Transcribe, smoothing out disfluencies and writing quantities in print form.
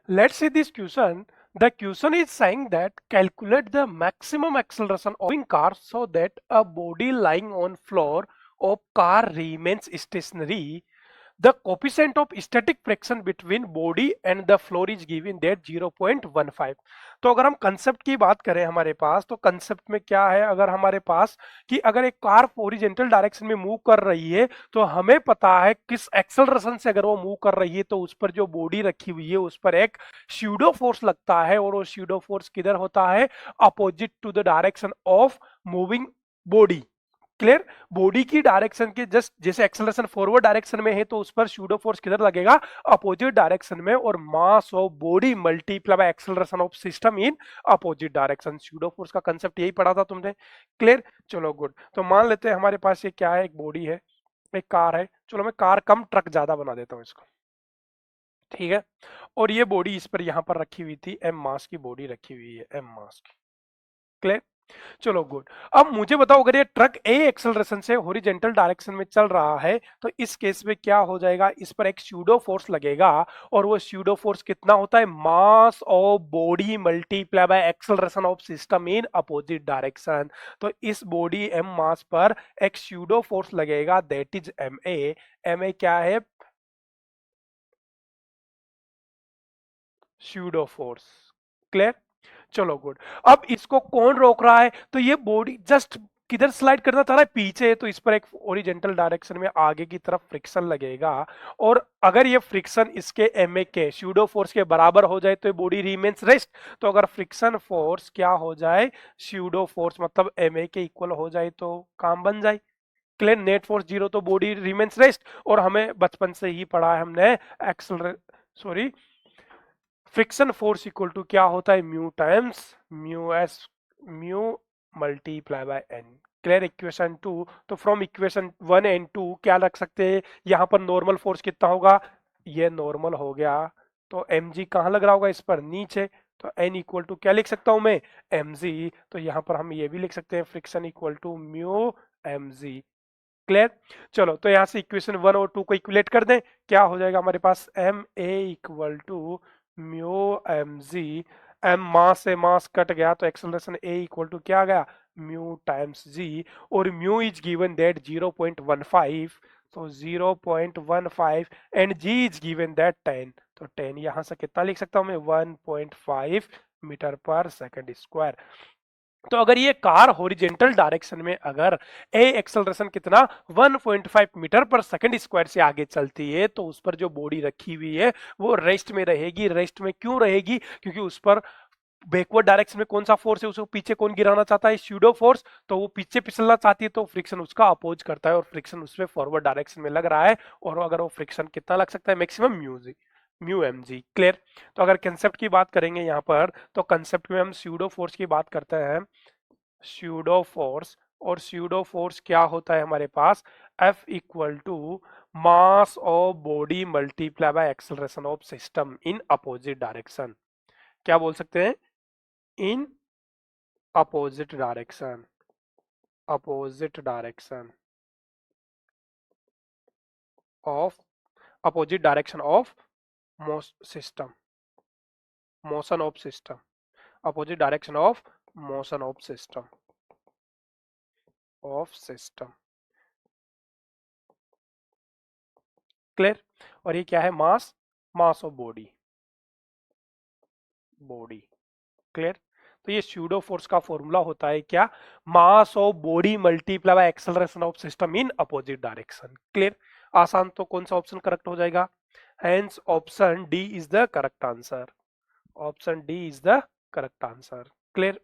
Let's see this question. The question is saying that calculate the maximum acceleration of moving car so that a body lying on floor of car remains stationary. The coefficient of static friction between body and the floor is given that 0.15. तो अगर हम concept की बात करें हमारे पास, तो concept में क्या है, अगर हमारे पास कि अगर एक कार ओरिजेंटल डायरेक्शन में मूव कर रही है तो हमें पता है किस एक्सेलरेशन से अगर वो मूव कर रही है तो उस पर जो बॉडी रखी हुई है उस पर एक स्यूडो फोर्स लगता है, और वो स्यूडो फोर्स किधर होता है, opposite to the direction of moving body. Clear? Body की डायरेक्शन के जस्ट जैसे एक्सेलरेशन फॉरवर्ड डायरेक्शन में है तो उस पर स्यूडो फोर्स किधर लगेगा, अपोजिट डायरेक्शन में, और मास of body multiply by acceleration of system in opposite direction. Pseudo force का कंसेप्ट यही पढ़ा था तुमने। क्लियर? चलो गुड। तो मान लेते हैं हमारे पास ये क्या है, एक बॉडी है, एक कार है। चलो मैं कार कम ट्रक ज्यादा बना देता हूँ इसको, ठीक है। और ये बॉडी इस पर यहां पर रखी हुई थी, एम मास की बॉडी रखी हुई है, एम मास की। क्लियर? चलो गुड। अब मुझे बताओ अगर ये ट्रक ए एक्सेलरेशन से हॉरिजॉन्टल डायरेक्शन में चल रहा है तो इस केस में क्या हो जाएगा, इस पर एक स्यूडो फोर्स लगेगा, और वो स्यूडो फोर्स कितना होता है, mass of body multiply by acceleration of system in opposite direction. तो इस बॉडी एम मास पर एक स्यूडो फोर्स लगेगा, that is M A. M A क्या है, स्यूडो फोर्स। क्लियर? चलो गुड। अब इसको कौन रोक रहा है, तो ये बॉडी जस्ट किधर स्लाइड करना चाह रहा है, पीछे, तो इस पर एक ओरिजेंटल डायरेक्शन में आगे की तरफ फ्रिक्शन लगेगा, और अगर ये फ्रिक्शन इसके एम ए के स्यूडो फोर्स के बराबर हो जाए तो ये बॉडी रिमेन्स रेस्ट। तो अगर फ्रिक्शन फोर्स क्या हो जाए, स्यूडो फोर्स मतलब एम ए के इक्वल हो जाए तो काम बन जाए। क्लियर? नेट फोर्स जीरो तो बॉडी रिमेन्स रेस्ट, और हमें बचपन से ही पढ़ा है हमने accelerate sorry friction force equal to क्या होता है, mu times mu S, mu multiply by N. Clear? Equation two. तो from equation one and two क्या रख सकते हैं, यहाँ पर नॉर्मल फोर्स कितना होगा, ये नॉर्मल हो गया, तो एम जी कहाँ लग रहा होगा, इस पर नीचे। तो एन इक्वल टू क्या लिख सकता हूं मैं, एम जी। तो यहाँ पर हम ये भी लिख सकते हैं friction equal to mu M G. Clear? चलो तो यहाँ से इक्वेशन वन और टू को इक्वलेट कर दें, क्या हो जाएगा हमारे पास, M A equal to mu M G. M mass से मास कट गया तो एक्सेलरेशन ए इक्वल टू क्या आ गया, म्यू टाइम्स जी, और म्यू इज गिवन दैट 0.15, तो 0.15 and G is given that 10। तो 10 यहां से कितना लिख सकता हूं मैं, 1.5 मीटर पर सेकंड स्क्वायर। तो अगर ये कार हॉरिजेंटल डायरेक्शन में अगर ए एक्सेलरेशन कितना 1.5 मीटर पर सेकंड स्क्वायर से आगे चलती है तो उस पर जो बॉडी रखी हुई है वो रेस्ट में रहेगी। रेस्ट में क्यों रहेगी, क्योंकि उस पर बैकवर्ड डायरेक्शन में कौन सा फोर्स है, उसको पीछे कौन गिराना चाहता है, स्यूडो फोर्स। तो वो पीछे फिसलना चाहती है तो फ्रिक्शन उसका अपोज करता है, और फ्रिक्शन उसमें फॉरवर्ड डायरेक्शन में लग रहा है, और अगर वो फ्रिक्शन कितना लग सकता है, maximum mu M G. Clear? तो अगर कंसेप्ट की बात करेंगे यहाँ पर, तो कंसेप्ट में हम स्यूडो फोर्स की बात करते हैं, स्यूडो फोर्स। और स्यूडो फोर्स क्या होता है हमारे पास, F equal to mass of body multiply by acceleration of system in opposite direction. क्या बोल सकते हैं, in opposite direction, opposite direction of, opposite direction of system, motion of system, opposite direction of motion of system, of system. Clear? और ये क्या है, mass, mass of body, body. Clear? तो ये स्यूडो फोर्स का फॉर्मूला होता है क्या, मास of body multiply by acceleration of system in opposite direction. Clear? आसान, तो कौन सा ऑप्शन करेक्ट हो जाएगा, hence option D is the correct answer, option D is the correct answer. Clear?